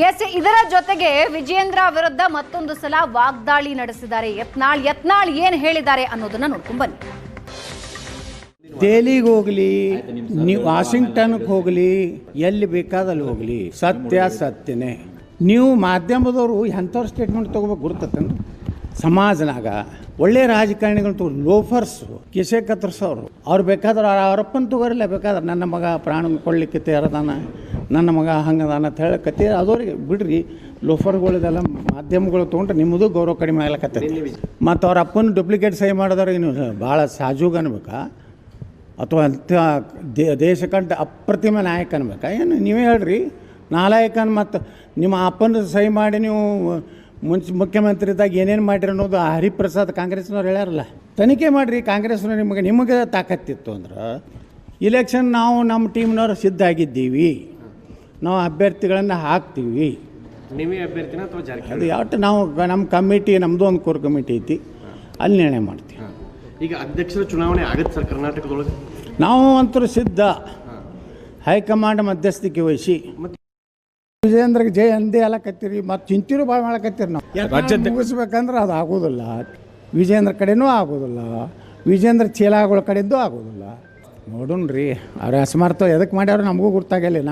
S, ಇದರ ಜೊತೆಗೆ ವಿಜೇಂದ್ರ ವಿರುದ್ಧ ಮತ್ತೊಂದು ಸಲ ವಾಗ್ದಾಳಿ ನಡೆಸಿದ್ದಾರೆ ಯತ್ನಾಳ್ ಏನು ಹೇಳಿದ್ದಾರೆ ಅನ್ನೋದನ್ನ ನೋಡ್ಕೊಂಡು ಬನ್ನಿ. ದೆಹಲಿಗೆ ಹೋಗಲಿ, ನೀವು ವಾಷಿಂಗ್ಟನ್ಗೆ ಹೋಗಲಿ, ಎಲ್ಲಿ ಬೇಕಾದಲ್ಲಿ ಹೋಗಲಿ, ಸತ್ಯನೇ. ನೀವು ಮಾಧ್ಯಮದವರು ಎಂಥವ್ರು ಸ್ಟೇಟ್ಮೆಂಟ್ ತೊಗೋಬೇಕು ಗುರ್ತತೇನು? ಸಮಾಜನಾಗ ಒಳ್ಳೆ ರಾಜಕಾರಣಿಗಳು ಲೋಫರ್ಸು ಕಿಸೆ ಕತ್ತರಿಸೋರು ಅವ್ರು ಬೇಕಾದ್ರೆ ಅವರಪ್ಪನ ತಗೋರಿಲ್ಲ, ಬೇಕಾದ್ರೆ ನನ್ನ ಮಗ ಪ್ರಾಣ ಕೊಡಲಿಕ್ಕೆ ತಯಾರದಾನ, ನನ್ನ ಮಗ ಹಂಗದಾನ ಅಂತ ಹೇಳಕತ್ತಿ ಅದವ್ರಿಗೆ ಬಿಡ್ರಿ. ಲೋಫರ್ಗಳಿದೆಲ್ಲ ಮಾಧ್ಯಮಗಳು ತೊಗೊಂಡ್ರೆ ನಿಮ್ಮದು ಗೌರವ ಕಡಿಮೆ ಆಗ್ಲಕತ್ತೈತಿ. ಮತ್ತು ಅವ್ರ ಅಪ್ಪನ ಡೂಪ್ಲಿಕೇಟ್ ಸಹಿ ಮಾಡಿದವ್ರಿಗೆ ನೀವು ಭಾಳ ಸಾಜೂಗ ಅನ್ಬೇಕಾ ಅಥವಾ ದೇಶಕ್ಕಂತ ಅಪ್ರತಿಮ ನಾಯಕ ಅನ್ಬೇಕಾ? ಏನು ನೀವೇ ಹೇಳ್ರಿ ನಾಲಾಯಕನ್. ಮತ್ತು ನಿಮ್ಮ ಅಪ್ಪನ ಸಹಿ ಮಾಡಿ ನೀವು ಮುಖ್ಯಮಂತ್ರಿ ಇದ್ದಾಗ ಏನೇನು ಮಾಡಿರಿ ಅನ್ನೋದು ಹರಿಪ್ರಸಾದ್ ಕಾಂಗ್ರೆಸ್ನವ್ರು ಹೇಳ್ಯಾರಲ್ಲ. ತನಿಖೆ ಮಾಡಿರಿ ಕಾಂಗ್ರೆಸ್ನವ್ರು. ನಿಮಗೆ ತಾಕತ್ತಿತ್ತು ಅಂದ್ರೆ ಇಲೆಕ್ಷನ್ ನಾವು ನಮ್ಮ ಟೀಮ್ನವ್ರು ಸಿದ್ಧ ಆಗಿದ್ದೀವಿ, ನಾವು ಅಭ್ಯರ್ಥಿಗಳನ್ನು ಹಾಕ್ತೀವಿ. ನೀವೇ ಅಭ್ಯರ್ಥಿನ ಅಥವಾ ಜಾರಕಿಹೊಳಿ? ಅದು ಯಾವತ್ತು ನಾವು ನಮ್ಮ ಕಮಿಟಿ, ನಮ್ಮದು ಒಂದು ಕೋರ್ ಕಮಿಟಿ ಐತಿ, ಅಲ್ಲಿ ನಿರ್ಣಯ ಮಾಡ್ತೀವಿ. ಈಗ ಅಧ್ಯಕ್ಷರ ಚುನಾವಣೆ ಆಗುತ್ತೆ ಸರ್ ಕರ್ನಾಟಕದೊಳಗೆ? ನಾವು ಅಂತೂ ಸಿದ್ಧ. ಹೈಕಮಾಂಡ್ ಮಧ್ಯಸ್ಥಿಕೆ ವಹಿಸಿ ವಿಜೇಂದ್ರಗೆ ಜಯ ಅಂದೇ ಅಲ್ಲಕತ್ತೀರಿ, ಮತ್ತು ಚಿಂತಿರು ಭಾಳ ಮಾಡಕತ್ತೀರಿ. ನಾವು ಮುಗಿಸ್ಬೇಕಂದ್ರೆ ಅದು ಆಗೋದಿಲ್ಲ. ವಿಜೇಂದ್ರ ಕಡೆನೂ ಆಗೋದಿಲ್ಲ, ವಿಜೇಂದ್ರ ಚೀಲಾಗಳ ಕಡೆದ್ದು ಆಗೋದಿಲ್ಲ. ನೋಡೋಣ್ರಿ, ಅವ್ರ ಅಸಮರ್ಥ ಎದಕ್ಕೆ ಮಾಡ್ಯಾರು ನಮಗೂ ಗೊತ್ತಾಗಲಿಲ್ಲ.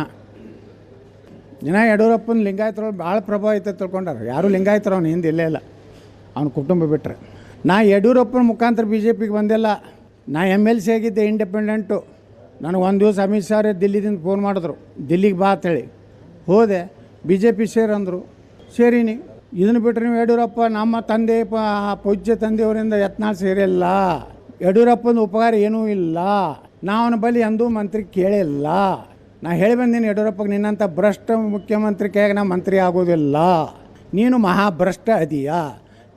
ಜನ ಯಡಿಯೂರಪ್ಪನ ಲಿಂಗಾಯತರೊಳಗೆ ಭಾಳ ಪ್ರಭಾವ ಐತೆ ತಿಳ್ಕೊಂಡಾರ. ಯಾರೂ ಲಿಂಗಾಯತರು ಅವ್ನು ಹಿಂದೆ ಇಲ್ಲೇ ಇಲ್ಲ, ಅವ್ನ ಕುಟುಂಬ ಬಿಟ್ಟರೆ. ನಾ ಯಡಿಯೂರಪ್ಪನ ಮುಖಾಂತರ ಬಿ ಜೆ ಪಿಗೆ ಬಂದಿಲ್ಲ. ನಾ MLC ಆಗಿದ್ದೆ, ಇಂಡಿಪೆಂಡೆಂಟು. ನನಗೆ ಒಂದು ದಿವಸ ಅಮಿತ್ ಶಾ ದಿಲ್ಲಿದಿಂದ ಫೋನ್ ಮಾಡಿದ್ರು, ದಿಲ್ಲಿಗೆ ಬಾ ಅಂತೇಳಿ. ಹೋದೆ, BJP ಸೇರಂದರು, ಸೇರೀನಿ. ಇದನ್ನು ಬಿಟ್ಟರೆ ನೀವು ಯಡಿಯೂರಪ್ಪ ನಮ್ಮ ತಂದೆ ಪೂಜ್ಯ ತಂದೆಯವರಿಂದ ಯತ್ನಾಳ್ ಸೇರಿಲ್ಲ. ಯಡಿಯೂರಪ್ಪನ ಉಪಕಾರ ಏನೂ ಇಲ್ಲ. ನಾ ಅವನ ಬಳಿ ಎಂದೂ ಮಂತ್ರಿ ಕೇಳಿಲ್ಲ. ನಾ ಹೇಳಿ ಬಂದೀನಿ ಯಡಿಯೂರಪ್ಪಗೆ, ನಿನ್ನಂಥ ಭ್ರಷ್ಟ ಮುಖ್ಯಮಂತ್ರಿ ಕೈಯಾಗ ನಾ ಮಂತ್ರಿ ಆಗೋದಿಲ್ಲ, ನೀನು ಮಹಾಭ್ರಷ್ಟ ಅದೀಯಾ,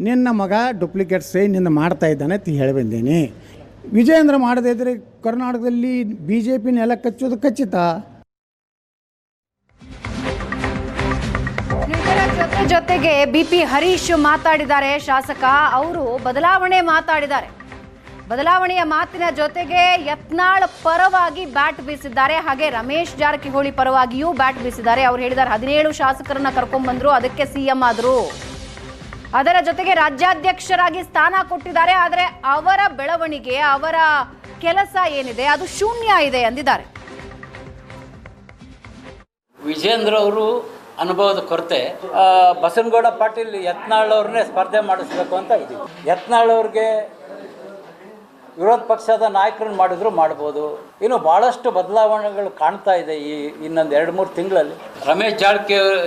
ನಿನ್ನ ಮಗ ಡೂಪ್ಲಿಕೇಟ್ ಸೈ ನಿನ್ನ ಮಾಡ್ತಾ ಇದ್ದಾನೆ ಅಂತ ಹೇಳಿ ಬಂದೀನಿ. ವಿಜೇಂದ್ರ ಮಾಡದೇ ಇದ್ದರೆ ಕರ್ನಾಟಕದಲ್ಲಿ BJP ನೆಲ ಕಚ್ಚೋದು ಖಚಿತ. ಜೊತೆಗೆ BP ಹರೀಶ್ ಮಾತಾಡಿದ್ದಾರೆ. ಶಾಸಕ ಅವರು ಬದಲಾವಣೆ ಮಾತಾಡಿದ್ದಾರೆ. ಬದಲಾವಣೆಯ ಮಾತಿನ ಜೊತೆಗೆ ಯತ್ನಾಳ್ ಪರವಾಗಿ ಬ್ಯಾಟ್ ಬೀಸಿದ್ದಾರೆ, ಹಾಗೆ ರಮೇಶ್ ಜಾರಕಿಹೊಳಿ ಪರವಾಗಿಯೂ ಬ್ಯಾಟ್ ಬೀಸಿದ್ದಾರೆ. ಅವ್ರು ಹೇಳಿದ್ದಾರೆ 17 ಶಾಸಕರನ್ನ ಕರ್ಕೊಂಡ್ಬಂದ್ರು, ಅದಕ್ಕೆ CM ಆದ್ರು. ಅದರ ಜೊತೆಗೆ ರಾಜ್ಯಾಧ್ಯಕ್ಷರಾಗಿ ಸ್ಥಾನ ಕೊಟ್ಟಿದ್ದಾರೆ, ಆದರೆ ಅವರ ಬೆಳವಣಿಗೆ, ಅವರ ಕೆಲಸ ಏನಿದೆ ಅದು ಶೂನ್ಯ ಇದೆ ಎಂದಿದ್ದಾರೆ. ವಿಜೇಂದ್ರ ಅವರು ಅನುಭವದ ಕೊರತೆ. ಬಸನಗೌಡ ಪಾಟೀಲ್ ಯತ್ನಾಳ್ ಅವ್ರನ್ನೇ ಸ್ಪರ್ಧೆ ಮಾಡಿಸ್ಬೇಕು ಅಂತ ಇದ್ದೀವಿ. ಯತ್ನಾಳ್ ಅವ್ರಿಗೆ ವಿರೋಧ ಪಕ್ಷದ ನಾಯಕರನ್ನು ಮಾಡಿದ್ರು ಮಾಡ್ಬೋದು. ಇನ್ನು ಭಾಳಷ್ಟು ಬದಲಾವಣೆಗಳು ಕಾಣ್ತಾ ಇದೆ ಈ ಇನ್ನೊಂದು 2-3 ತಿಂಗಳಲ್ಲಿ. ರಮೇಶ್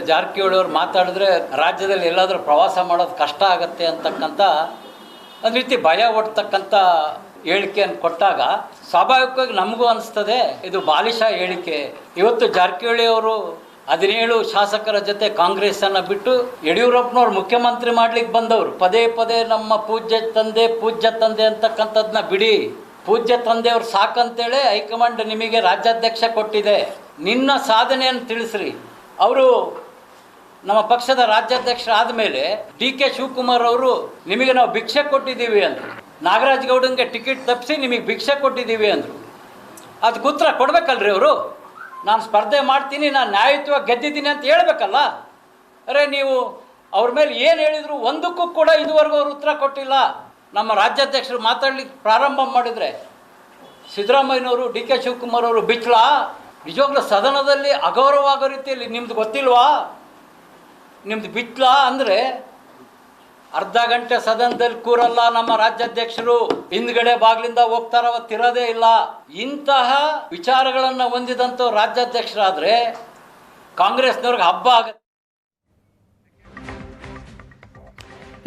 ಜಾರಕಿಹೊಳಿ ಅವ್ರು ಮಾತಾಡಿದ್ರೆ ರಾಜ್ಯದಲ್ಲಿ ಎಲ್ಲಾದರೂ ಪ್ರವಾಸ ಮಾಡೋದು ಕಷ್ಟ ಆಗತ್ತೆ ಅಂತಕ್ಕಂಥ ಒಂದು ರೀತಿ ಭಯ ಒಡ್ತಕ್ಕಂಥ ಹೇಳಿಕೆಯನ್ನು ಕೊಟ್ಟಾಗ ಸ್ವಾಭಾವಿಕವಾಗಿ ನಮಗೂ ಅನಿಸ್ತದೆ ಇದು ಬಾಲಿಶ ಹೇಳಿಕೆ. ಇವತ್ತು ಜಾರಕಿಹೊಳಿ ಅವರು 17 ಶಾಸಕರ ಜೊತೆ ಕಾಂಗ್ರೆಸ್ಸನ್ನು ಬಿಟ್ಟು ಯಡಿಯೂರಪ್ಪನವ್ರು ಮುಖ್ಯಮಂತ್ರಿ ಮಾಡ್ಲಿಕ್ಕೆ ಬಂದವರು. ಪದೇ ಪದೇ ನಮ್ಮ ಪೂಜ್ಯ ತಂದೆ ಅಂತಕ್ಕಂಥದ್ದನ್ನ ಬಿಡಿ, ಪೂಜ್ಯ ತಂದೆಯವ್ರು ಸಾಕಂತೇಳಿ ಹೈಕಮಾಂಡ್ ನಿಮಗೆ ರಾಜ್ಯಾಧ್ಯಕ್ಷ ಕೊಟ್ಟಿದೆ. ನಿನ್ನ ಸಾಧನೆಯನ್ನು ತಿಳಿಸ್ರಿ. ಅವರು ನಮ್ಮ ಪಕ್ಷದ ರಾಜ್ಯಾಧ್ಯಕ್ಷರಾದ ಮೇಲೆ DK ಶಿವಕುಮಾರ್ ಅವರು ನಿಮಗೆ ನಾವು ಭಿಕ್ಷೆ ಕೊಟ್ಟಿದ್ದೀವಿ ಅಂದರು. ನಾಗರಾಜ್ ಗೌಡಂಗೆ ಟಿಕೆಟ್ ತಪ್ಪಿಸಿ ನಿಮಗೆ ಭಿಕ್ಷೆ ಕೊಟ್ಟಿದ್ದೀವಿ ಅಂದರು. ಅದಕ್ಕೆ ಉತ್ತರ ಕೊಡಬೇಕಲ್ರಿ ಅವರು. ನಾನು ಸ್ಪರ್ಧೆ ಮಾಡ್ತೀನಿ, ನಾನು ನ್ಯಾಯಯುತವಾಗಿ ಗೆದ್ದಿದ್ದೀನಿ ಅಂತ ಹೇಳ್ಬೇಕಲ್ಲ. ಅರೆ ನೀವು ಅವ್ರ ಮೇಲೆ ಏನು ಹೇಳಿದ್ರು ಒಂದಕ್ಕೂ ಕೂಡ ಇದುವರೆಗೂ ಅವರು ಉತ್ತರ ಕೊಟ್ಟಿಲ್ಲ. ನಮ್ಮ ರಾಜ್ಯಾಧ್ಯಕ್ಷರು ಮಾತಾಡ್ಲಿಕ್ಕೆ ಪ್ರಾರಂಭ ಮಾಡಿದರೆ ಸಿದ್ದರಾಮಯ್ಯನವರು, DK ಶಿವಕುಮಾರ್ ಅವರು ಬಿಚ್ಚಲ ನಿಜವಾಗ್ಲೂ ಸದನದಲ್ಲಿ ಅಗೌರವ ಆಗೋ ರೀತಿಯಲ್ಲಿ ನಿಮ್ದು ಗೊತ್ತಿಲ್ವಾ? ನಿಮ್ದು ಬಿಚ್ಚಲ ಅಂದರೆ ಅರ್ಧ ಗಂಟೆ ಸದನದಲ್ಲಿ ಕೂರಲ್ಲ ನಮ್ಮ ರಾಜ್ಯಾಧ್ಯಕ್ಷರು, ಹಿಂದ್ಗಡೆ ಬಾಗಿಲಿಂದ ಹೋಗ್ತಾರ, ಅವತ್ತಿರೋದೇ ಇಲ್ಲ. ಇಂತಹ ವಿಚಾರಗಳನ್ನು ಹೊಂದಿದಂಥ ರಾಜ್ಯಾಧ್ಯಕ್ಷರಾದರೆ ಕಾಂಗ್ರೆಸ್ನವ್ರಿಗೆ ಹಬ್ಬ ಆಗುತ್ತೆ.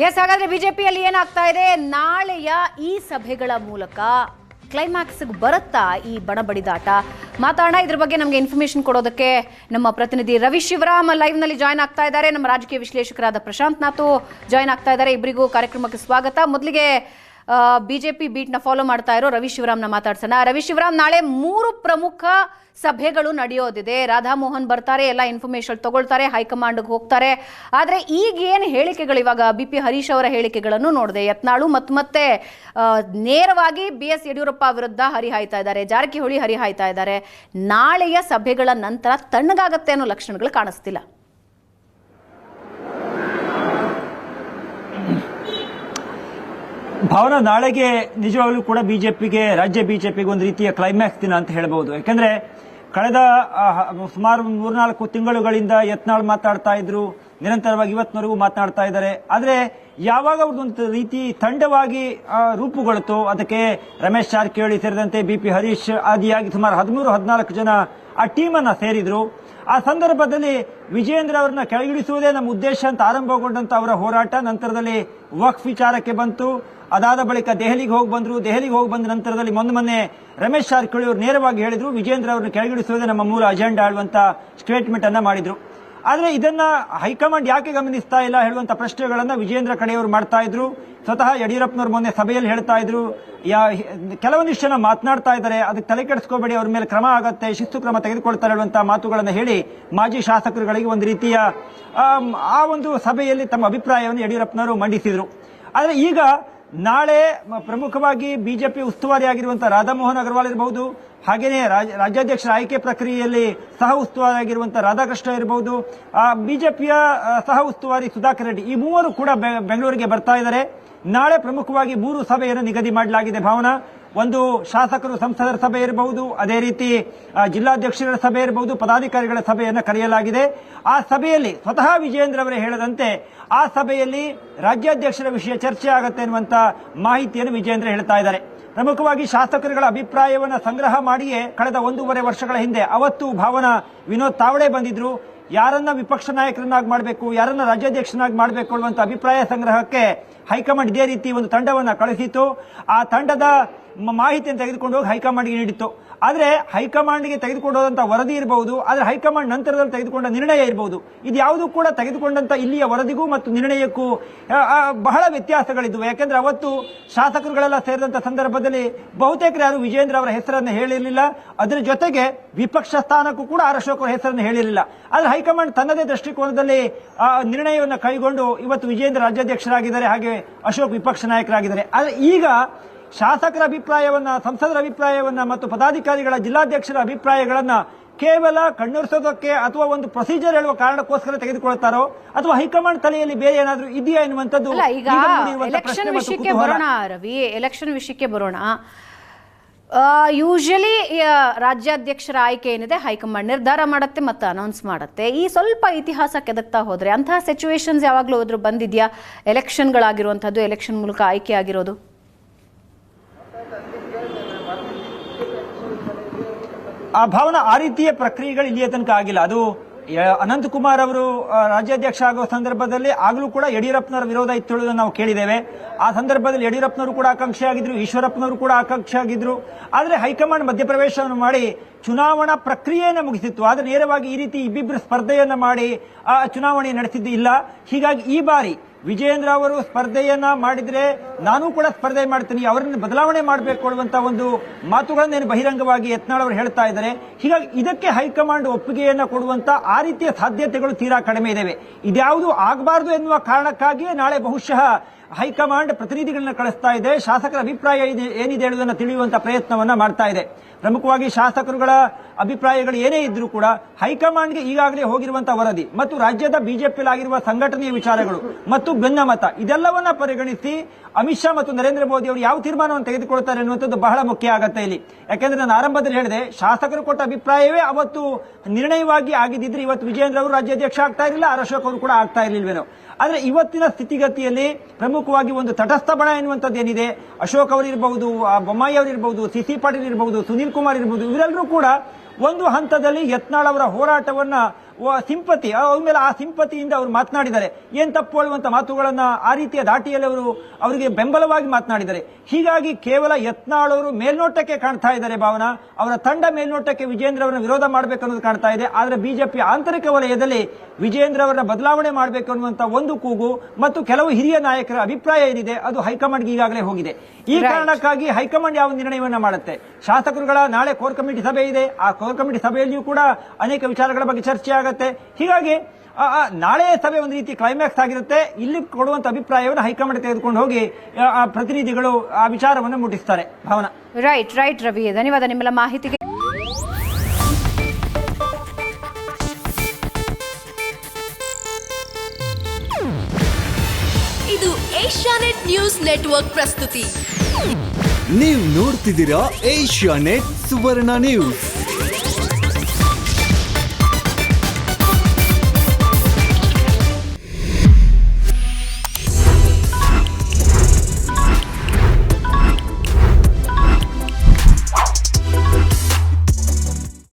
ಎಸ್, ಹಾಗಾದ್ರೆ ಬಿಜೆಪಿಯಲ್ಲಿ ಏನಾಗ್ತಾ ಇದೆ? ನಾಳೆಯ ಈ ಸಭೆಗಳ ಮೂಲಕ ಕ್ಲೈಮ್ಯಾಕ್ಸ್ಗೆ ಬರುತ್ತಾ ಈ ಬಣಬಡಿದಾಟ? ಮಾತಾಡೋಣ. ಇದ್ರ ಬಗ್ಗೆ ನಮಗೆ ಇನ್ಫಾರ್ಮೇಶನ್ ಕೊಡೋದಕ್ಕೆ ನಮ್ಮ ಪ್ರತಿನಿಧಿ ರವಿ ಶಿವರಾಮ್ ಲೈವ್ನಲ್ಲಿ ಜಾಯ್ನ್ ಆಗ್ತಾ ಇದ್ದಾರೆ. ನಮ್ಮ ರಾಜಕೀಯ ವಿಶ್ಲೇಷಕರಾದ ಪ್ರಶಾಂತ್ ನಾಥು ಜಾಯ್ನ್ ಆಗ್ತಾ ಇದ್ದಾರೆ. ಇಬ್ಬರಿಗೂ ಕಾರ್ಯಕ್ರಮಕ್ಕೆ ಸ್ವಾಗತ. ಮೊದಲಿಗೆ ಬಿಜೆಪಿ ಬೀಟ್ನ ಫಾಲೋ ಮಾಡ್ತಾ ಇರೋ ರವಿ ಶಿವರಾಮ್ನ ಮಾತಾಡ್ಸೋಣ. ರವಿ ಶಿವರಾಮ್, ನಾಳೆ 3 ಪ್ರಮುಖ ಸಭೆಗಳು ನಡೆಯೋದಿದೆ. ರಾಧಾಮೋಹನ್ ಬರ್ತಾರೆ, ಎಲ್ಲ ಇನ್ಫಾರ್ಮೇಶನ್ ತಗೊಳ್ತಾರೆ, ಹೈಕಮಾಂಡ್ಗೆ ಹೋಗ್ತಾರೆ. ಆದರೆ ಈಗ ಏನು ಹೇಳಿಕೆಗಳು, ಇವಾಗ BP ಹರೀಶ್ ಅವರ ಹೇಳಿಕೆಗಳನ್ನು ನೋಡಿದೆ. ಯತ್ನಾಳು ಮತ್ತೆ ನೇರವಾಗಿ BS ಯಡಿಯೂರಪ್ಪ ವಿರುದ್ಧ ಹರಿಹಾಯ್ತಾ ಇದ್ದಾರೆ, ಜಾರಕಿಹೊಳಿ ಹರಿಹಾಯ್ತಾ ಇದ್ದಾರೆ. ನಾಳೆಯ ಸಭೆಗಳ ನಂತರ ತಣ್ಣಗಾಗತ್ತೆ ಅನ್ನೋ ಲಕ್ಷಣಗಳು ಕಾಣಿಸ್ತಿಲ್ಲ. ಭಾವನಾ, ನಾಳೆಗೆ ನಿಜವಾಗ್ಲೂ ಕೂಡ ರಾಜ್ಯ ಬಿಜೆಪಿಗೆ ಒಂದು ರೀತಿಯ ಕ್ಲೈಮ್ಯಾಕ್ಸ್ ದಿನ ಅಂತ ಹೇಳಬಹುದು. ಯಾಕಂದ್ರೆ ಕಳೆದ ಸುಮಾರು 3-4 ತಿಂಗಳುಗಳಿಂದ ಯತ್ನಾಳ್ ಮಾತಾಡ್ತಾ ಇದ್ರು, ನಿರಂತರವಾಗಿ ಇವತ್ತಿನವರೆಗೂ ಮಾತನಾಡ್ತಾ ಇದ್ದಾರೆ. ಆದ್ರೆ ಯಾವಾಗ ಅವ್ರದ್ದೊಂದು ರೀತಿ ತಂಡವಾಗಿ ರೂಪುಗೊಳ್ತು, ಅದಕ್ಕೆ ರಮೇಶ್ ಜಾರಕಿಹೊಳಿ ಸೇರಿದಂತೆ BP ಹರೀಶ್ ಆದಿಯಾಗಿ ಸುಮಾರು 13-14 ಜನ ಆ ಟೀಮ್ ಅನ್ನ ಸೇರಿದ್ರು. ಆ ಸಂದರ್ಭದಲ್ಲಿ ವಿಜಯೇಂದ್ರ ಅವರನ್ನ ಕೆಳಗಿಳಿಸುವುದೇ ನಮ್ಮ ಉದ್ದೇಶ ಅಂತ ಆರಂಭಗೊಂಡಂತ ಅವರ ಹೋರಾಟ ನಂತರದಲ್ಲಿ ವಕ್ಫ್ ವಿಚಾರಕ್ಕೆ ಬಂತು. ಅದಾದ ಬಳಿಕ ದೆಹಲಿಗೆ ಹೋಗಿ ಬಂದ್ರು. ದೆಹಲಿಗೆ ಹೋಗಿ ಬಂದ ನಂತರದಲ್ಲಿ ಮೊನ್ನೆ ರಮೇಶ್ ಜಾರಕಿಹೊಳಿ ಅವರು ನೇರವಾಗಿ ಹೇಳಿದ್ರು, ವಿಜಯೇಂದ್ರ ಅವರನ್ನು ಕೆಳಗಿಳಿಸುವುದೇ ನಮ್ಮ ಮೂಲ ಅಜೆಂಡಾ ಹೇಳುವಂತ ಸ್ಟೇಟ್ಮೆಂಟ್ ಅನ್ನ ಮಾಡಿದ್ರು. ಆದ್ರೆ ಇದನ್ನ ಹೈಕಮಾಂಡ್ ಯಾಕೆ ಗಮನಿಸ್ತಾ ಇಲ್ಲ ಹೇಳುವಂತ ಪ್ರಶ್ನೆಗಳನ್ನ ವಿಜಯೇಂದ್ರ ಕಡೆಯವರು ಮಾಡ್ತಾ ಇದ್ರು. ಸ್ವತಃ ಯಡಿಯೂರಪ್ಪನವರು ಮೊನ್ನೆ ಸಭೆಯಲ್ಲಿ ಹೇಳ್ತಾ ಇದ್ರು, ಕೆಲವೊಂದಿಷ್ಟು ಜನ ಮಾತನಾಡ್ತಾ ಇದ್ದಾರೆ, ಅದಕ್ಕೆ ತಲೆ ಕೆಡಿಸ್ಕೋಬೇಡಿ, ಅವ್ರ ಮೇಲೆ ಕ್ರಮ ಆಗತ್ತೆ, ಶಿಸ್ತು ಕ್ರಮ ತೆಗೆದುಕೊಳ್ತಾರೆ ಹೇಳುವಂತಹ ಮಾತುಗಳನ್ನು ಹೇಳಿ ಮಾಜಿ ಶಾಸಕರುಗಳಿಗೆ ಒಂದು ರೀತಿಯ ಆ ಒಂದು ಸಭೆಯಲ್ಲಿ ತಮ್ಮ ಅಭಿಪ್ರಾಯವನ್ನು ಯಡಿಯೂರಪ್ಪನವರು ಮಂಡಿಸಿದ್ರು. ಆದ್ರೆ ಈಗ ನಾಳೆ ಪ್ರಮುಖವಾಗಿ ಬಿಜೆಪಿ ಉಸ್ತುವಾರಿಯಾಗಿರುವಂತಹ ರಾಧಾಮೋಹನ್ ಅಗರ್ವಾಲ್ ಇರಬಹುದು, ಹಾಗೇನೆ ರಾಜ್ಯಾಧ್ಯಕ್ಷರ ಆಯ್ಕೆ ಪ್ರಕ್ರಿಯೆಯಲ್ಲಿ ಸಹ ಉಸ್ತುವಾರಿಯಾಗಿರುವಂತಹ ರಾಧಾಕೃಷ್ಣ ಇರಬಹುದು, ಬಿಜೆಪಿಯ ಸಹ ಉಸ್ತುವಾರಿ ಸುಧಾಕರ್ ರೆಡ್ಡಿ, ಈ ಮೂವರು ಕೂಡ ಬೆಂಗಳೂರಿಗೆ ಬರ್ತಾ ಇದ್ದಾರೆ. ನಾಳೆ ಪ್ರಮುಖವಾಗಿ 3 ಸಭೆಯನ್ನು ನಿಗದಿ ಮಾಡಲಾಗಿದೆ. ಭಾವನಾ, ಒಂದು ಶಾಸಕರು ಸಂಸದರ ಸಭೆ ಇರಬಹುದು, ಅದೇ ರೀತಿ ಜಿಲ್ಲಾಧ್ಯಕ್ಷರ ಸಭೆ ಇರಬಹುದು, ಪದಾಧಿಕಾರಿಗಳ ಸಭೆಯನ್ನು ಕರೆಯಲಾಗಿದೆ. ಆ ಸಭೆಯಲ್ಲಿ ಸ್ವತಃ ವಿಜಯೇಂದ್ರ ಅವರೇ ಹೇಳದಂತೆ ಆ ಸಭೆಯಲ್ಲಿ ರಾಜ್ಯಾಧ್ಯಕ್ಷರ ವಿಷಯ ಚರ್ಚೆ ಆಗುತ್ತೆ ಎನ್ನುವಂತ ಮಾಹಿತಿಯನ್ನು ವಿಜಯೇಂದ್ರ ಹೇಳ್ತಾ ಇದ್ದಾರೆ. ಪ್ರಮುಖವಾಗಿ ಶಾಸಕರುಗಳ ಅಭಿಪ್ರಾಯವನ್ನು ಸಂಗ್ರಹ ಮಾಡಿಯೇ ಕಳೆದ 1.5 ವರ್ಷಗಳ ಹಿಂದೆ ಅವತ್ತು ಭಾವನಾ ವಿನೋದ್ ತಾವಡೆ ಬಂದಿದ್ರು. ಯಾರನ್ನ ವಿಪಕ್ಷ ನಾಯಕರನ್ನಾಗಿ ಮಾಡಬೇಕು, ಯಾರನ್ನ ರಾಜ್ಯಾಧ್ಯಕ್ಷನಾಗಿ ಮಾಡಬೇಕು ಅನ್ನುವಂತ ಅಭಿಪ್ರಾಯ ಸಂಗ್ರಹಕ್ಕೆ ಹೈಕಮಾಂಡ್ ಇದೇ ರೀತಿ ಒಂದು ತಂಡವನ್ನ ಕಳಿಸಿತ್ತು. ಆ ತಂಡದ ಮಾಹಿತಿಯನ್ನು ತೆಗೆದುಕೊಂಡು ಹೋಗಿ ಹೈಕಮಾಂಡ್ಗೆ ನೀಡಿತ್ತು. ಆದ್ರೆ ಹೈಕಮಾಂಡ್ಗೆ ತೆಗೆದುಕೊಂಡು ಹೋದಂತ ವರದಿ ಇರಬಹುದು, ಆದ್ರೆ ಹೈಕಮಾಂಡ್ ನಂತರದಲ್ಲಿ ತೆಗೆದುಕೊಂಡ ನಿರ್ಣಯ ಇರಬಹುದು. ಇದು ಯಾವುದೂ ಕೂಡ ತೆಗೆದುಕೊಂಡಂತ ಇಲ್ಲಿಯ ವರದಿಗೂ ಮತ್ತು ನಿರ್ಣಯಕ್ಕೂ ಬಹಳ ವ್ಯತ್ಯಾಸಗಳಿದ್ವು. ಯಾಕೆಂದ್ರೆ ಅವತ್ತು ಶಾಸಕರುಗಳೆಲ್ಲ ಸೇರಿದಂತ ಸಂದರ್ಭದಲ್ಲಿ ಬಹುತೇಕರು ಯಾರು ವಿಜಯೇಂದ್ರ ಅವರ ಹೆಸರನ್ನು ಹೇಳಿರಲಿಲ್ಲ. ಅದರ ಜೊತೆಗೆ ವಿಪಕ್ಷ ಸ್ಥಾನಕ್ಕೂ ಕೂಡ ಆರ್ ಅಶೋಕ್ ಅವರ ಹೆಸರನ್ನು ಹೇಳಿರಲಿಲ್ಲ. ಆದ್ರೆ ಹೈಕಮಾಂಡ್ ತನ್ನದೇ ದೃಷ್ಟಿಕೋನದಲ್ಲಿ ನಿರ್ಣಯವನ್ನು ಕೈಗೊಂಡು ಇವತ್ತು ವಿಜಯೇಂದ್ರ ರಾಜ್ಯಾಧ್ಯಕ್ಷರಾಗಿದ್ದಾರೆ, ಹಾಗೆ ಅಶೋಕ್ ವಿಪಕ್ಷ ನಾಯಕರಾಗಿದ್ದಾರೆ. ಆದ್ರೆ ಈಗ ಶಾಸಕರ ಅಭಿಪ್ರಾಯವನ್ನ, ಸಂಸದರ ಅಭಿಪ್ರಾಯವನ್ನ ಮತ್ತು ಪದಾಧಿಕಾರಿಗಳ ಜಿಲ್ಲಾಧ್ಯಕ್ಷರ ಅಭಿಪ್ರಾಯಗಳನ್ನ ಕೇವಲ ಕಣ್ಣೊರೆಸೋದಕ್ಕೆ ಅಥವಾ ಒಂದು ಪ್ರೊಸೀಜರ್ ಹೇಳುವ ಕಾರಣಕ್ಕೋಸ್ಕರ ತೆಗೆದುಕೊಳ್ತಾರೋ ಅಥವಾ ಹೈಕಮಾಂಡ್ ತಲೆಯಲ್ಲಿ ಬೇರೆ ಏನಾದರೂ ಇದೆಯಾ ಎನ್ನುವಂಥದ್ದು. ಈಗ ಎಲೆಕ್ಷನ್ ವಿಷಯಕ್ಕೆ ಬರೋಣ ರವಿ, ಎಲೆಕ್ಷನ್ ವಿಷಯಕ್ಕೆ ಬರೋಣ. ಯೂಶಲಿ ರಾಜ್ಯಾಧ್ಯಕ್ಷರ ಆಯ್ಕೆ ಏನಿದೆ ಹೈಕಮಾಂಡ್ ನಿರ್ಧಾರ ಮಾಡುತ್ತೆ ಮತ್ತು ಅನೌನ್ಸ್ ಮಾಡುತ್ತೆ. ಈ ಸ್ವಲ್ಪ ಇತಿಹಾಸ ಕೆದಕ್ತಾ ಹೋದ್ರೆ ಅಂತಹ ಸಿಚುವೇಶನ್ಸ್ ಯಾವಾಗಲೂ ಹೋದ್ರೂ ಬಂದಿದ್ಯಾ? ಎಲೆಕ್ಷನ್ಗಳಾಗಿರುವಂಥದ್ದು, ಎಲೆಕ್ಷನ್ ಮೂಲಕ ಆಯ್ಕೆ ಆಗಿರೋದು? ಆ ಭಾವನಾ, ಆ ರೀತಿಯ ಪ್ರಕ್ರಿಯೆಗಳು ಇಲ್ಲಿಯ ತನಕ ಆಗಿಲ್ಲ. ಅದು ಅನಂತಕುಮಾರ್ ಅವರು ರಾಜ್ಯಾಧ್ಯಕ್ಷ ಆಗುವ ಸಂದರ್ಭದಲ್ಲಿ ಆಗಲೂ ಕೂಡ ಯಡಿಯೂರಪ್ಪನವರ ವಿರೋಧ ಇತ್ತು ಹೇಳುವುದನ್ನು ನಾವು ಕೇಳಿದ್ದೇವೆ. ಆ ಸಂದರ್ಭದಲ್ಲಿ ಯಡಿಯೂರಪ್ಪನವರು ಕೂಡ ಆಕಾಂಕ್ಷಿ ಆಗಿದ್ರು, ಈಶ್ವರಪ್ಪನವರು ಕೂಡ ಆಕಾಂಕ್ಷಿ ಆಗಿದ್ರು. ಆದರೆ ಹೈಕಮಾಂಡ್ ಮಧ್ಯಪ್ರವೇಶವನ್ನು ಮಾಡಿ ಚುನಾವಣಾ ಪ್ರಕ್ರಿಯೆಯನ್ನು ಮುಗಿಸಿತ್ತು. ಆದರೆ ನೇರವಾಗಿ ಈ ರೀತಿ ಇಬ್ಬಿಬ್ಬರು ಸ್ಪರ್ಧೆಯನ್ನ ಮಾಡಿ ಆ ಚುನಾವಣೆ ನಡೆಸಿದ್ದು ಇಲ್ಲ. ಹೀಗಾಗಿ ಈ ಬಾರಿ ವಿಜಯೇಂದ್ರ ಅವರು ಸ್ಪರ್ಧೆಯನ್ನ ಮಾಡಿದ್ರೆ ನಾನು ಕೂಡ ಸ್ಪರ್ಧೆ ಮಾಡ್ತೀನಿ, ಅವರನ್ನು ಬದಲಾವಣೆ ಮಾಡಬೇಕು ಅನ್ನುವಂತ ಒಂದು ಮಾತುಗಳನ್ನೇನು ಬಹಿರಂಗವಾಗಿ ಯತ್ನಾಳ್ ಅವರು ಹೇಳ್ತಾ ಇದ್ದಾರೆ. ಹೀಗಾಗಿ ಇದಕ್ಕೆ ಹೈಕಮಾಂಡ್ ಒಪ್ಪಿಗೆಯನ್ನ ಕೊಡುವಂತ ಆ ರೀತಿಯ ಸಾಧ್ಯತೆಗಳು ತೀರಾ ಕಡಿಮೆ ಇದಾವೆ. ಇದ್ಯಾವುದು ಆಗಬಾರದು ಎನ್ನುವ ಕಾರಣಕ್ಕಾಗಿಯೇ ನಾಳೆ ಬಹುಶಃ ಹೈಕಮಾಂಡ್ ಪ್ರತಿನಿಧಿಗಳನ್ನ ಕಳಿಸ್ತಾ ಇದೆ. ಶಾಸಕರ ಅಭಿಪ್ರಾಯ ಏನಿದೆ ಹೇಳುವುದನ್ನು ತಿಳಿಯುವಂತ ಪ್ರಯತ್ನವನ್ನ ಮಾಡ್ತಾ ಇದೆ. ಪ್ರಮುಖವಾಗಿ ಶಾಸಕರುಗಳ ಅಭಿಪ್ರಾಯಗಳು ಏನೇ ಇದ್ರೂ ಕೂಡ ಹೈಕಮಾಂಡ್ಗೆ ಈಗಾಗಲೇ ಹೋಗಿರುವಂತಹ ವರದಿ ಮತ್ತು ರಾಜ್ಯದ ಬಿಜೆಪಿಯಲ್ಲಾಗಿರುವ ಸಂಘಟನೆಯ ವಿಚಾರಗಳು ಮತ್ತು ಭಿನ್ನಮತ ಇದೆಲ್ಲವನ್ನ ಪರಿಗಣಿಸಿ ಅಮಿತ್ ಶಾ ಮತ್ತು ನರೇಂದ್ರ ಮೋದಿ ಅವರು ಯಾವ ತೀರ್ಮಾನವನ್ನು ತೆಗೆದುಕೊಳ್ತಾರೆ ಅನ್ನುವಂಥದ್ದು ಬಹಳ ಮುಖ್ಯ ಆಗತ್ತೆ ಇಲ್ಲಿ. ಯಾಕೆಂದ್ರೆ ನಾನು ಆರಂಭದಲ್ಲಿ ಹೇಳಿದೆ, ಶಾಸಕರು ಕೊಟ್ಟ ಅಭಿಪ್ರಾಯವೇ ಅವತ್ತು ನಿರ್ಣಯವಾಗಿ ಆಗಿದ್ದಿದ್ರೆ ಇವತ್ತು ವಿಜಯೇಂದ್ರ ಅವರು ರಾಜ್ಯಾಧ್ಯಕ್ಷ ಆಗ್ತಾ ಇರಲಿಲ್ಲ, ಆರ್ ಅಶೋಕ್ ಅವರು ಕೂಡ ಆಗ್ತಾ ಇರಲಿಲ್ವೇನೋ. ಆದ್ರೆ ಇವತ್ತಿನ ಸ್ಥಿತಿಗತಿಯಲ್ಲಿ ಪ್ರಮುಖವಾಗಿ ಒಂದು ತಟಸ್ಥ ಬಣ ಎನ್ನುವಂಥದ್ದು ಏನಿದೆ, ಅಶೋಕ್ ಅವರಿರಬಹುದು, ಬೊಮ್ಮಾಯಿ ಅವರಿರಬಹುದು, ಸಿ ಪಾಟೀಲ್ ಇರಬಹುದು, ಸುನೀಲ್ ಕುಮಾರ್ ಇರಬಹುದು, ಇವರೆಲ್ಲರೂ ಕೂಡ ಒಂದು ಹಂತದಲ್ಲಿ ಯತ್ನಾಳ್ ಅವರ ಹೋರಾಟವನ್ನ ಸಿಂಪತಿ ಅವ್ರ ಮೇಲೆ ಆ ಸಿಂಪತಿಯಿಂದ ಅವರು ಮಾತನಾಡಿದ್ದಾರೆ. ಏನ್ ತಪ್ಪು ಹೇಳುವಂತ ಮಾತುಗಳನ್ನ ಆ ರೀತಿಯ ದಾಟಿಯಲ್ಲಿ ಅವರಿಗೆ ಬೆಂಬಲವಾಗಿ ಮಾತನಾಡಿದ್ದಾರೆ. ಹೀಗಾಗಿ ಕೇವಲ ಯತ್ನಾಳ್ ಅವರು ಮೇಲ್ನೋಟಕ್ಕೆ ಕಾಣ್ತಾ ಇದ್ದಾರೆ ಭಾವನಾ, ಅವರ ತಂಡ ಮೇಲ್ನೋಟಕ್ಕೆ ವಿಜಯೇಂದ್ರ ಅವರನ್ನ ವಿರೋಧ ಮಾಡಬೇಕು ಅನ್ನೋದು ಕಾಣ್ತಾ ಇದೆ. ಆದ್ರೆ ಬಿಜೆಪಿ ಆಂತರಿಕ ವಲಯದಲ್ಲಿ ವಿಜಯೇಂದ್ರ ಅವರನ್ನ ಬದಲಾವಣೆ ಮಾಡಬೇಕು ಅನ್ನುವಂತ ಒಂದು ಕೂಗು ಮತ್ತು ಕೆಲವು ಹಿರಿಯ ನಾಯಕರ ಅಭಿಪ್ರಾಯ ಏನಿದೆ ಅದು ಹೈಕಮಾಂಡ್ಗೆ ಈಗಾಗಲೇ ಹೋಗಿದೆ. ಈ ಕಾರಣಕ್ಕಾಗಿ ಹೈಕಮಾಂಡ್ ಯಾವ ನಿರ್ಣಯವನ್ನ ಮಾಡುತ್ತೆ, ಶಾಸಕರುಗಳ ನಾಳೆ ಕೋರ್ ಕಮಿಟಿ ಸಭೆ ಇದೆ, ಆ ಕೋರ್ ಕಮಿಟಿ ಸಭೆಯಲ್ಲಿಯೂ ಕೂಡ ಅನೇಕ ವಿಚಾರಗಳ ಬಗ್ಗೆ ಚರ್ಚೆ ಆಗುತ್ತೆ. ಹೀಗಾಗಿ ನಾಳೆ ಸಭೆ ಒಂದು ರೀತಿ ಕ್ಲೈಮ್ಯಾಕ್ಸ್ ಆಗಿರುತ್ತೆ. ಇಲ್ಲಿ ಕೊಡುವಂತ ಅಭಿಪ್ರಾಯವನ್ನು ಹೈಕಮಾಂಡ್ ತೆಗೆದುಕೊಂಡು ಹೋಗಿ ಪ್ರತಿನಿಧಿಗಳು ಆ ವಿಚಾರವನ್ನು ಮುಟ್ಟಿಸ್ತಾರೆ. ಭಾವನಾ, ರೈಟ್ ರವಿ, ಧನ್ಯವಾದ ನಿಮ್ಮೆಲ್ಲ ಮಾಹಿತಿಗೆ. ಇದು ಏಷ್ಯಾನೆಟ್ ನ್ಯೂಸ್ ನೆಟ್ವರ್ಕ್ ಪ್ರಸ್ತುತಿ. ನೀವು ನೋಡ್ತಿದ್ದೀರಾ ಏಷ್ಯಾನೆಟ್ ಸುವರ್ಣ ನ್ಯೂಸ್.